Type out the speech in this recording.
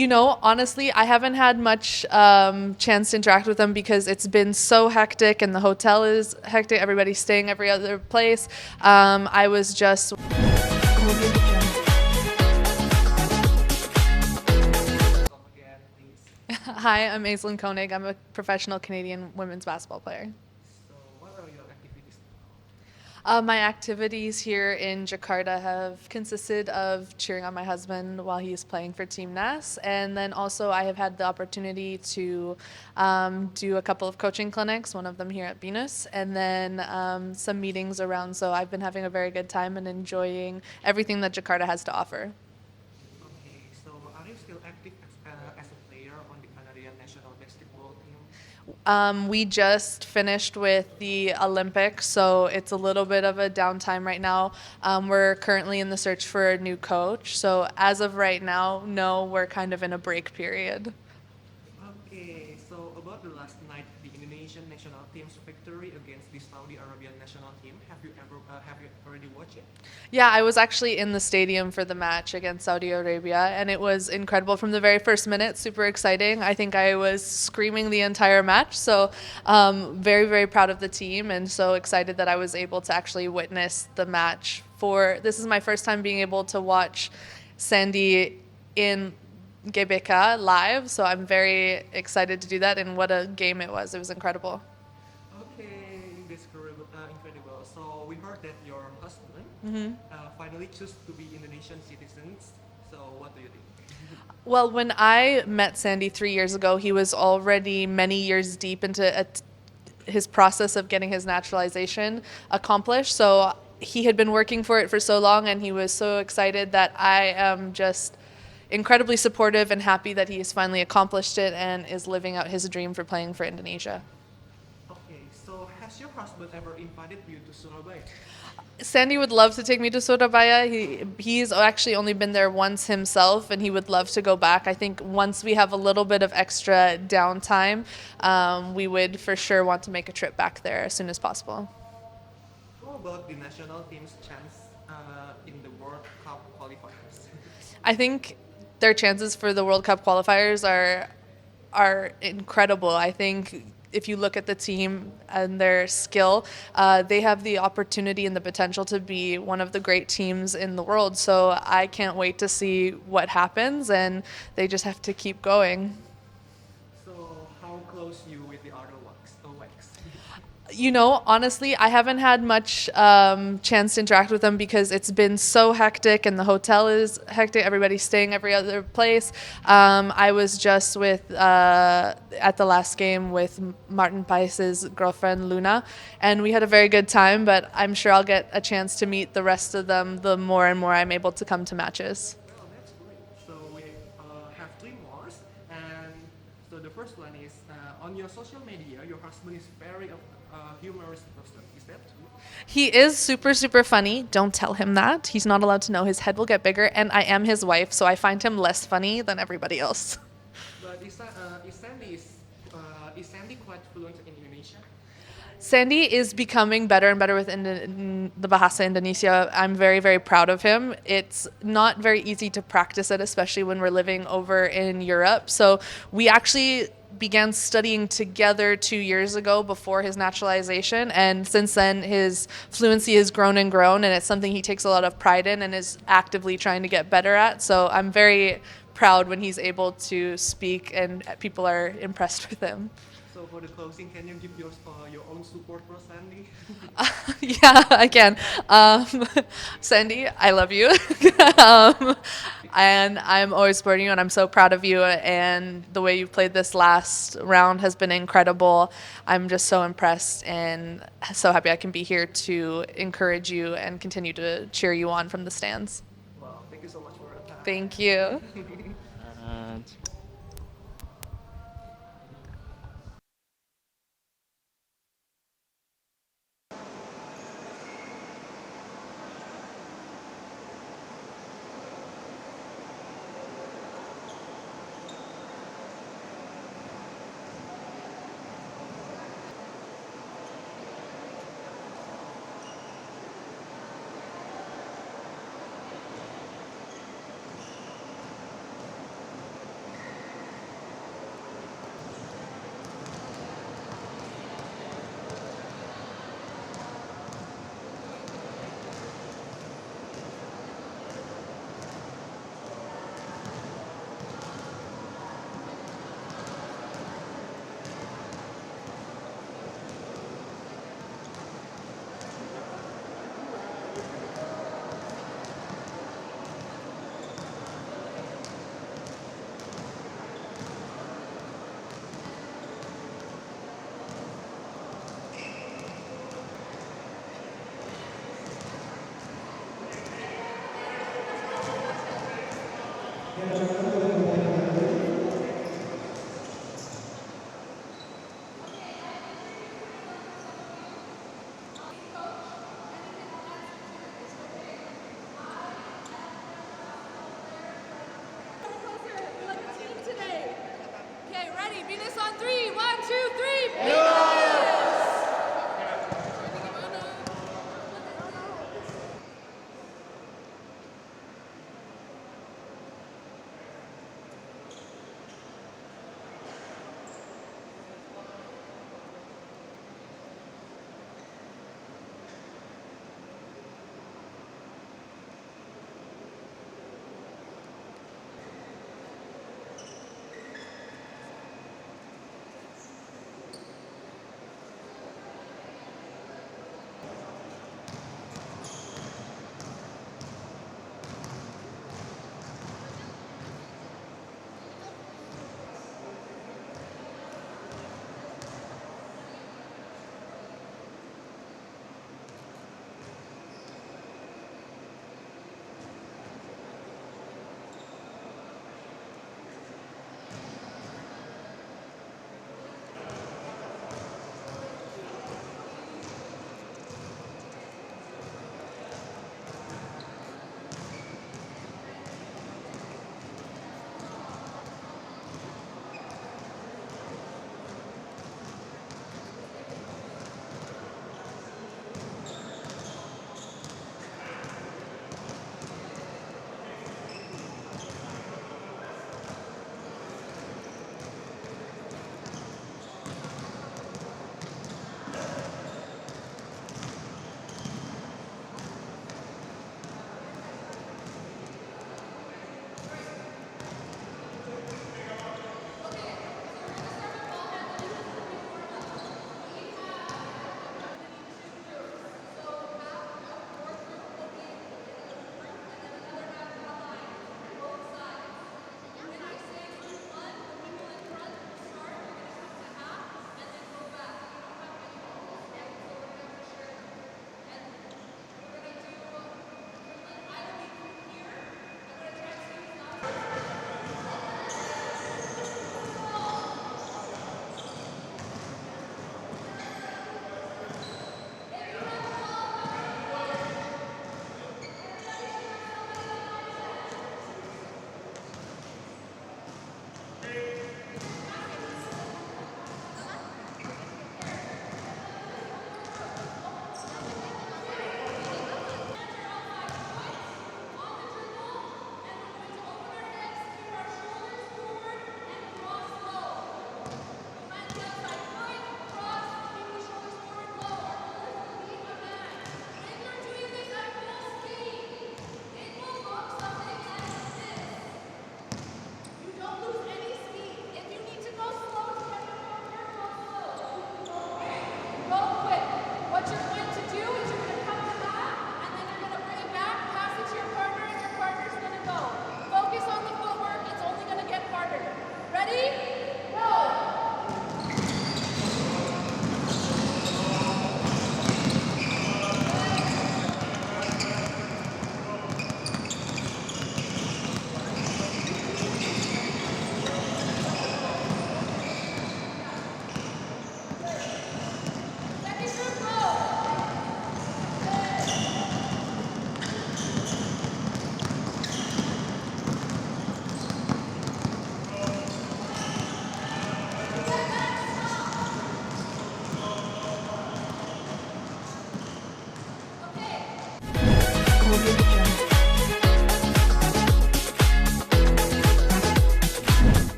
Honestly, I haven't had much chance to interact with them because it's been so hectic and the hotel is hectic. Everybody's staying every other place. I was just. Again, please. Hi, I'm Aislinn Koenig. I'm a professional Canadian women's basketball player. So, what are your activities now? My activities here in Jakarta have consisted of cheering on my husband while he's playing for Team NAS, and then also I have had the opportunity to do a couple of coaching clinics, one of them here at Venus, and then some meetings around. So I've been having a very good time and enjoying everything that Jakarta has to offer. Okay, so are you still active as a player on the Canadian national basketball team? We just finished with the Olympics, so it's a little bit of a downtime right now. We're currently in the search for a new coach. So as of right now, no, we're kind of in a break period. Okay, so about the last night, the Indonesian national team's victory against the Saudi Arabian national team, have you already watched it? Yeah, I was actually in the stadium for the match against Saudi Arabia, and it was incredible from the very first minute. Super exciting. I think I was screaming the entire match. So, very, very proud of the team, and so excited that I was able to actually witness the match. This is my first time being able to watch Sandy in GBK live, so I'm very excited to do that. And what a game it was! It was incredible. Okay, that's incredible. So we heard that your husband finally chose to be Indonesian citizens. So what do you think? Well, when I met Sandy 3 years ago, he was already many years deep into his process of getting his naturalization accomplished. So he had been working for it for so long, and he was so excited that I am just incredibly supportive and happy that he has finally accomplished it and is living out his dream for playing for Indonesia. Okay, so has your husband ever invited you to Surabaya? Sandy would love to take me to Surabaya. He's actually only been there once himself, and he would love to go back. I think once we have a little bit of extra downtime, we would for sure want to make a trip back there as soon as possible. How about the national team's chance in the World Cup qualifiers? I think their chances for the World Cup qualifiers are incredible. I think if you look at the team and their skill, they have the opportunity and the potential to be one of the great teams in the world. So I can't wait to see what happens, and they just have to keep going. So how close you with the other wax? Honestly, I haven't had much chance to interact with them because it's been so hectic and the hotel is hectic. Everybody's staying every other place. I was just at the last game with Martin Pais's girlfriend, Luna, and we had a very good time, but I'm sure I'll get a chance to meet the rest of them the more and more I'm able to come to matches. Well, that's great. So we have three more, and so the first one is on your social media. Your husband is very humorous person. Is that true? He is super, super funny. Don't tell him that. He's not allowed to know. His head will get bigger, and I am his wife, so I find him less funny than everybody else. But is Sandy quite fluent in Indonesia? Sandy is becoming better and better with the Bahasa Indonesia. I'm very, very proud of him. It's not very easy to practice it, especially when we're living over in Europe. So we actually began studying together 2 years ago before his naturalization. And since then, his fluency has grown and grown, and it's something he takes a lot of pride in and is actively trying to get better at. So I'm very proud when he's able to speak and people are impressed with him. So for the closing, can you give your own support for Sandy? Yeah, I can. Sandy, I love you. um, and I'm always supporting you, and I'm so proud of you. And the way you played this last round has been incredible. I'm just so impressed and so happy I can be here to encourage you and continue to cheer you on from the stands. Well, thank you so much for your time. Thank you. And Jangan